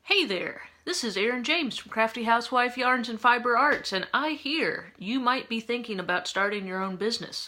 Hey there, this is Erin James from Crafty Housewife Yarns and Fiber Arts, and I hear you might be thinking about starting your own business.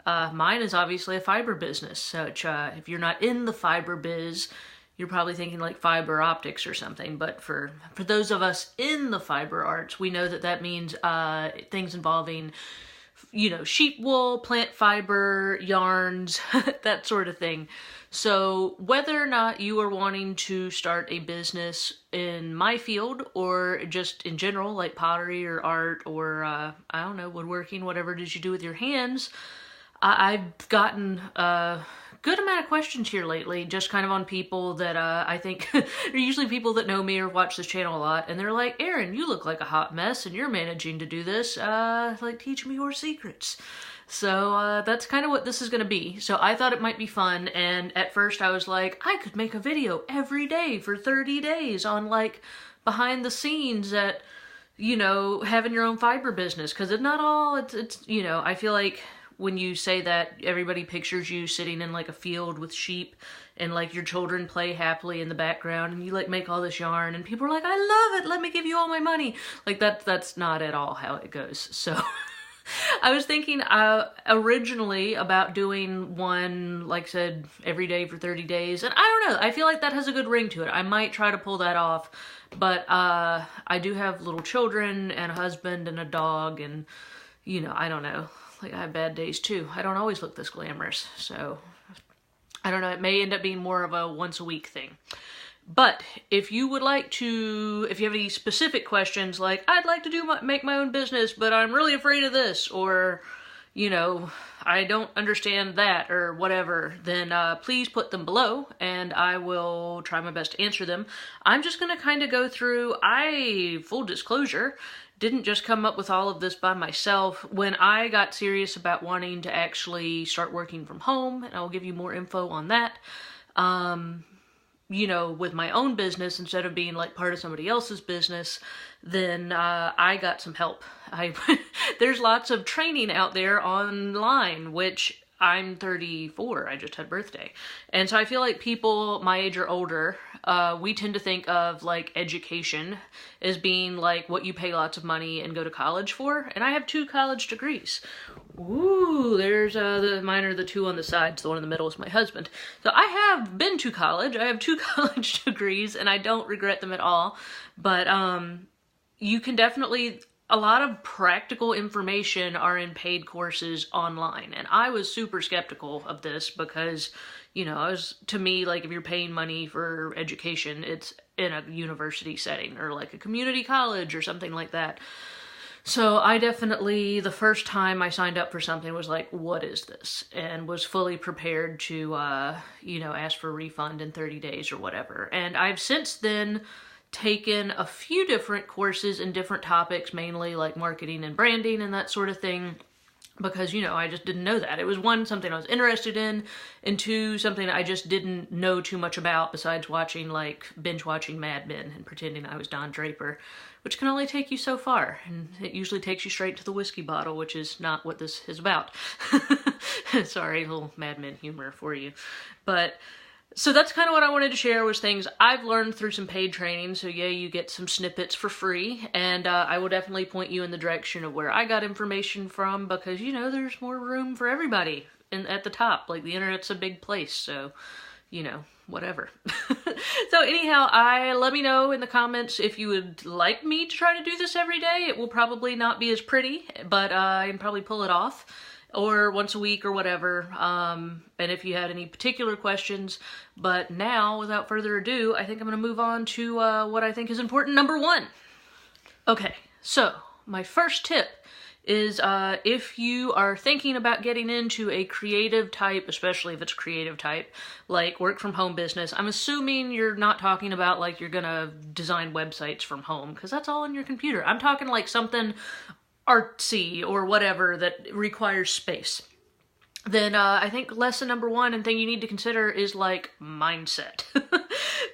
Mine is obviously a fiber business, so if you're not in the fiber biz, you're probably thinking like fiber optics or something, but for those of us in the fiber arts, we know that that means things involving sheep wool, plant fiber, yarns, that sort of thing. So whether or not you are wanting to start a business in my field or just in general, like pottery or art or, I don't know, woodworking, whatever it is you do with your hands, I've gotten a good amount of questions here lately, just kind of on people that I think are usually people that know me or watch this channel a lot, and they're like, Erin, you look like a hot mess and you're managing to do this, like teach me your secrets. So that's kind of what this is going to be. So I thought it might be fun, and at first I was like, I could make a video every day for 30 days on like behind the scenes at, having your own fiber business, because it's not all, it's I feel like when you say that, everybody pictures you sitting in like a field with sheep and like your children play happily in the background and you like make all this yarn and people are like, I love it, let me give you all my money. Like that's not at all how it goes. So I was thinking originally about doing one, like I said, every day for 30 days. And I don't know, I feel like that has a good ring to it. I might try to pull that off. But I do have little children and a husband and a dog and, I don't know. Like, I have bad days too. I don't always look this glamorous. So, I don't know. It may end up being more of a once a week thing. But if you would like to, if you have any specific questions, like, I'd like to make my own business, but I'm really afraid of this, or, I don't understand that, or whatever, then please put them below, and I will try my best to answer them. I'm just going to kind of go through, full disclosure, didn't just come up with all of this by myself. When I got serious about wanting to actually start working from home, and I will give you more info on that, with my own business, instead of being like part of somebody else's business, then I got some help. There's lots of training out there online, which I'm 34, I just had birthday. And so I feel like people my age or older, we tend to think of like education as being like what you pay lots of money and go to college for. And I have 2 college degrees. Ooh, there's mine are the 2 on the sides. The one in the middle is my husband. So I have been to college. I have 2 college degrees and I don't regret them at all. But you can definitely, a lot of practical information are in paid courses online. And I was super skeptical of this because, to me, like if you're paying money for education, it's in a university setting or like a community college or something like that. So I definitely, the first time I signed up for something was like, what is this? And was fully prepared to, ask for a refund in 30 days or whatever. And I've since then taken a few different courses in different topics, mainly like marketing and branding and that sort of thing, because, I just didn't know that. It was 1, something I was interested in, and 2, something I just didn't know too much about besides binge watching Mad Men and pretending I was Don Draper, which can only take you so far, and it usually takes you straight to the whiskey bottle, which is not what this is about. Sorry, a little Mad Men humor for you. But so that's kind of what I wanted to share, was things I've learned through some paid training. So yeah, you get some snippets for free, and I will definitely point you in the direction of where I got information from, because, there's more room for everybody at the top. Like, the internet's a big place, so, whatever. So anyhow, let me know in the comments if you would like me to try to do this every day. It will probably not be as pretty, but I can probably pull it off. Or once a week or whatever, and if you had any particular questions. But now, without further ado, I think I'm going to move on to what I think is important, number 1. Okay, so my first tip is if you are thinking about getting into a creative type, especially if it's creative type, like work from home business, I'm assuming you're not talking about like you're going to design websites from home, because that's all on your computer. I'm talking like something artsy or whatever that requires space. Then I think lesson number 1 and thing you need to consider is like mindset.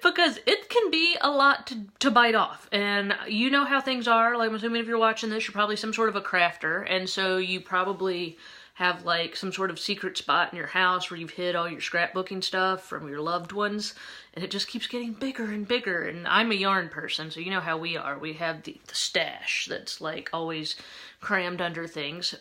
Because it can be a lot to bite off. And you know how things are. Like, I'm assuming if you're watching this, you're probably some sort of a crafter. And so you probably have like some sort of secret spot in your house where you've hid all your scrapbooking stuff from your loved ones, and it just keeps getting bigger and bigger. And I'm a yarn person, so you know how we are. We have the stash that's like always crammed under things.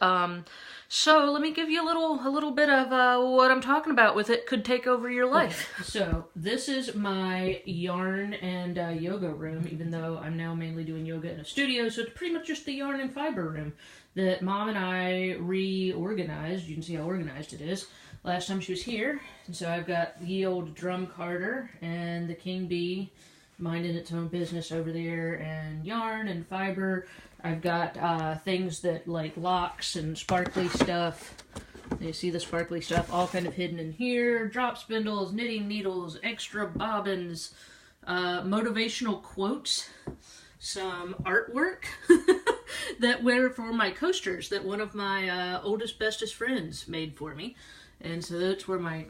So let me give you a little bit of what I'm talking about with it could take over your life. Okay. So this is my yarn and yoga room, even though I'm now mainly doing yoga in a studio, so it's pretty much just the yarn and fiber room that Mom and I reorganized. You can see how organized it is last time she was here. And so I've got the old drum carder and the king bee minding its own business over there, and yarn and fiber. I've got things that like locks and sparkly stuff. You see the sparkly stuff all kind of hidden in here. Drop spindles, knitting needles, extra bobbins, motivational quotes, some artwork that were for my coasters that one of my oldest, bestest friends made for me. And so that's where my,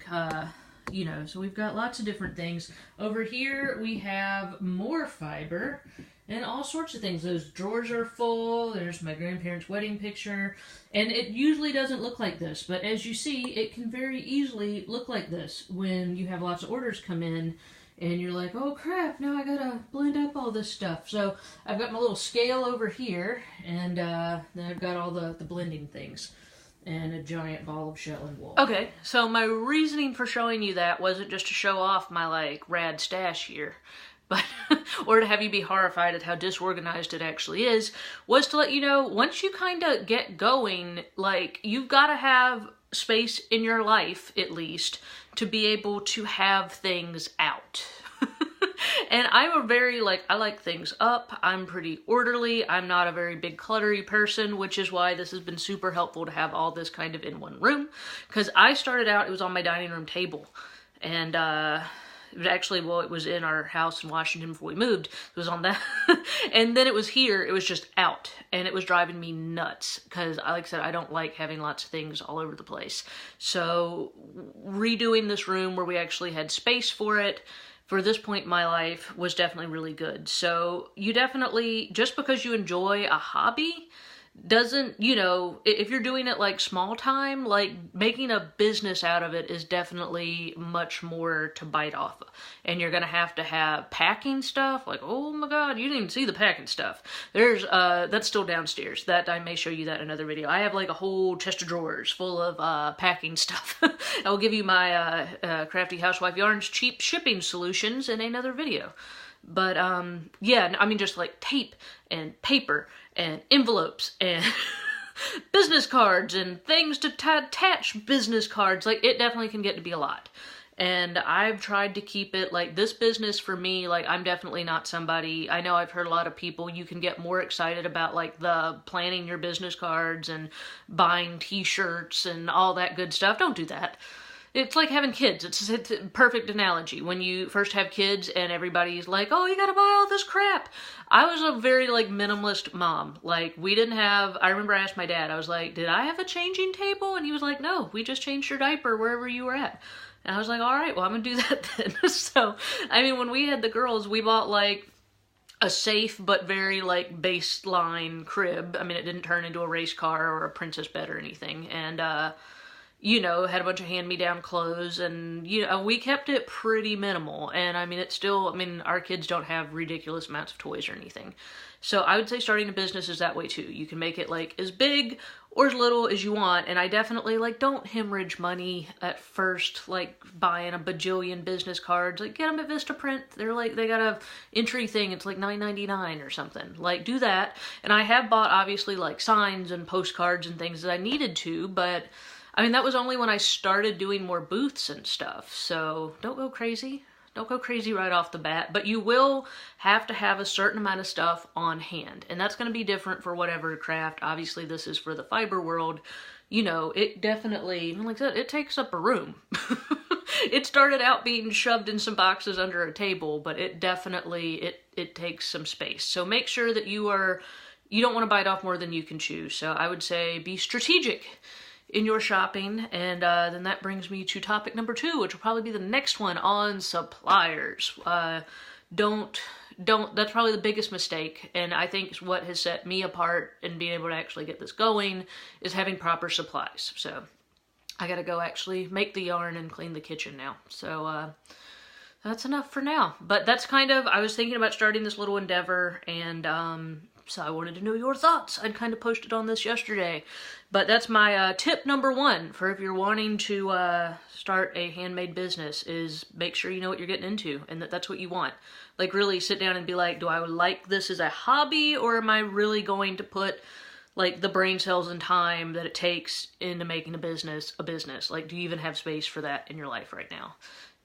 you know, so we've got lots of different things. Over here we have more fiber and all sorts of things. Those drawers are full. There's my grandparents' wedding picture. And it usually doesn't look like this, but as you see, it can very easily look like this when you have lots of orders come in and you're like, oh crap, now I gotta blend up all this stuff. So I've got my little scale over here, and then I've got all the blending things and a giant ball of Shetland wool. Okay, so my reasoning for showing you that wasn't just to show off my like rad stash here, but or to have you be horrified at how disorganized it actually is, was to let you know, once you kind of get going, like, you've got to have space in your life, at least, to be able to have things out. And I'm a very, like, I like things up. I'm pretty orderly. I'm not a very big cluttery person, which is why this has been super helpful to have all this kind of in one room. Because I started out, it was on my dining room table. And, it was actually, well, it was in our house in Washington before we moved. It was on that. And then it was here. It was just out. And it was driving me nuts. Because, like I said, I don't like having lots of things all over the place. So, redoing this room where we actually had space for it, for this point in my life, was definitely really good. So, you definitely, just because you enjoy a hobby, doesn't, you know, if you're doing it like small time, like making a business out of it is definitely much more to bite off of. And you're gonna have packing stuff, like, oh my god, you didn't even see the packing stuff. There's, that's still downstairs. That, I may show you that in another video. I have like a whole chest of drawers full of packing stuff. I will give you my Crafty Housewife Yarns cheap shipping solutions in another video. But, yeah, I mean, just like tape and paper and envelopes and business cards and things to attach business cards. Like, it definitely can get to be a lot. And I've tried to keep it, like, this business for me, like, I'm definitely not somebody, I know I've heard a lot of people, you can get more excited about, like, the planning your business cards and buying t-shirts and all that good stuff. Don't do that. It's like having kids. It's a perfect analogy. When you first have kids and everybody's like, oh, you gotta buy all this crap. I was a very, like, minimalist mom. Like, we didn't have, I remember I asked my dad, I was like, did I have a changing table? And he was like, no, we just changed your diaper wherever you were at. And I was like, all right, well, I'm gonna do that then. So, I mean, when we had the girls, we bought, like, a safe but very, like, baseline crib. I mean, it didn't turn into a race car or a princess bed or anything. And, you know, had a bunch of hand-me-down clothes, and, you know, we kept it pretty minimal. And, I mean, it's still, I mean, our kids don't have ridiculous amounts of toys or anything. So I would say starting a business is that way, too. You can make it, like, as big or as little as you want, and I definitely, like, don't hemorrhage money at first, like, buying a bajillion business cards. Like, get them at Vistaprint. They're, like, they got a entry thing. It's, like, $9.99 or something. Like, do that. And I have bought, obviously, like, signs and postcards and things that I needed to, but I mean, that was only when I started doing more booths and stuff, so don't go crazy. Don't go crazy right off the bat, but you will have to have a certain amount of stuff on hand, and that's going to be different for whatever craft. Obviously, this is for the fiber world. You know, it definitely, like I said, it takes up a room. It started out being shoved in some boxes under a table, but it definitely, it takes some space. So make sure that you don't want to bite off more than you can chew. So I would say be strategic in your shopping, and then that brings me to topic number 2, which will probably be the next one on suppliers. Don't, that's probably the biggest mistake, and I think what has set me apart in being able to actually get this going is having proper supplies. So I gotta go actually make the yarn and clean the kitchen now. So that's enough for now. But that's kind of, I was thinking about starting this little endeavor, and so I wanted to know your thoughts. I'd kind of posted on this yesterday. But that's my tip number one for if you're wanting to start a handmade business, is make sure you know what you're getting into and that that's what you want. Like, really sit down and be like, do I like this as a hobby, or am I really going to put like the brain cells and time that it takes into making a business? Like, do you even have space for that in your life right now?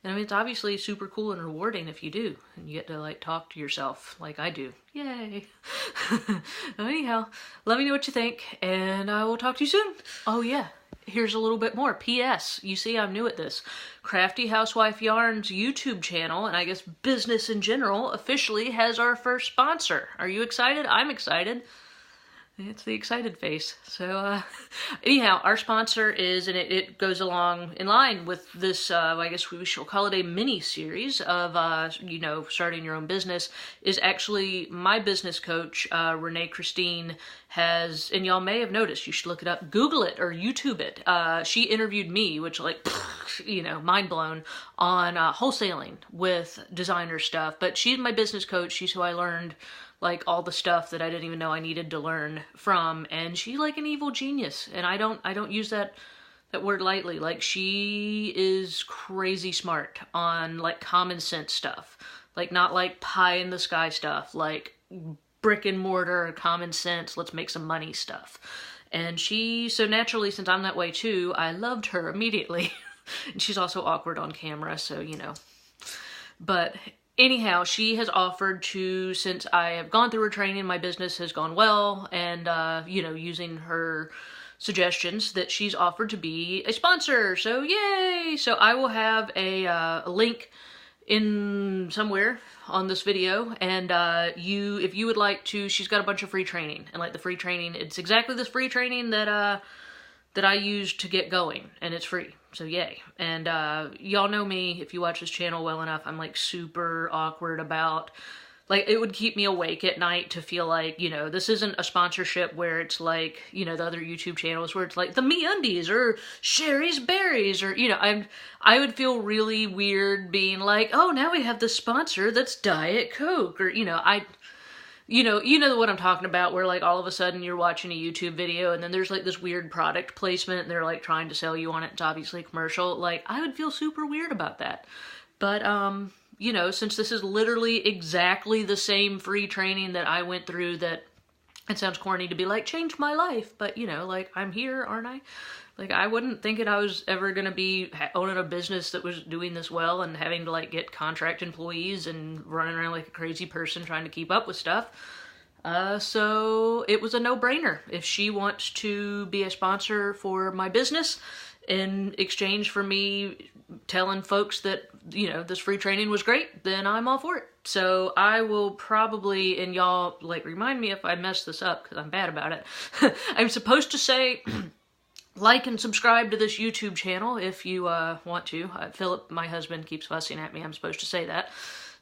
And I mean, it's obviously super cool and rewarding if you do, and you get to like talk to yourself like I do. Yay. Anyhow, let me know what you think, and I will talk to you soon. Oh yeah, here's a little bit more. P.S. You see, I'm new at this. Crafty Housewife Yarns YouTube channel, and I guess business in general, officially has our first sponsor. Are you excited? I'm excited. It's the excited face. So, anyhow, our sponsor is, and it goes along in line with this, I guess we shall call it a mini-series of, you know, starting your own business, is actually my business coach, Renee Christine, has, and y'all may have noticed, you should look it up, Google it, or YouTube it. She interviewed me, which, like, you know, mind blown, on wholesaling with designer stuff. But she's my business coach. She's who I learned like all the stuff that I didn't even know I needed to learn from, and she's like an evil genius, and I don't use that word lightly. Like, she is crazy smart on like common sense stuff, like not like pie in the sky stuff, like brick and mortar, common sense, let's make some money stuff. And so naturally, since I'm that way too, I loved her immediately. And she's also awkward on camera, so you know. But anyhow, she has offered to, since I have gone through her training, my business has gone well, and, you know, using her suggestions, that she's offered to be a sponsor. So, yay! So I will have a link in somewhere on this video, and if you would like to, she's got a bunch of free training, and like the free training, it's exactly this free training that I used to get going, and it's free. So yay. And y'all know me, if you watch this channel well enough, I'm like super awkward about, like, it would keep me awake at night to feel like, you know, this isn't a sponsorship where it's like, you know, the other YouTube channels where it's like the MeUndies or Sherry's Berries, or, you know, I would feel really weird being like, oh, now we have the sponsor that's Diet Coke, or, you know, you know what I'm talking about, where like all of a sudden you're watching a YouTube video and then there's like this weird product placement and they're like trying to sell you on it. It's obviously commercial. Like, I would feel super weird about that. But, you know, since this is literally exactly the same free training that I went through, that it sounds corny to be like, changed my life, but you know, like, I'm here, aren't I? Like, I wouldn't think I was ever going to be owning a business that was doing this well and having to, like, get contract employees and running around like a crazy person trying to keep up with stuff. So it was a no-brainer. If she wants to be a sponsor for my business in exchange for me telling folks that, you know, this free training was great, then I'm all for it. So I will probably, and y'all, like, remind me if I mess this up, because I'm bad about it. I'm supposed to say like and subscribe to this YouTube channel if you want to. Philip, my husband, keeps fussing at me. I'm supposed to say that.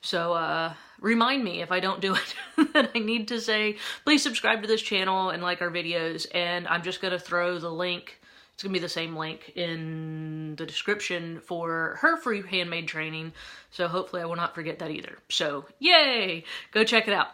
So remind me if I don't do it that I need to say, please subscribe to this channel and like our videos. And I'm just going to throw the link. It's going to be the same link in the description for her free handmade training. So hopefully I will not forget that either. So yay! Go check it out.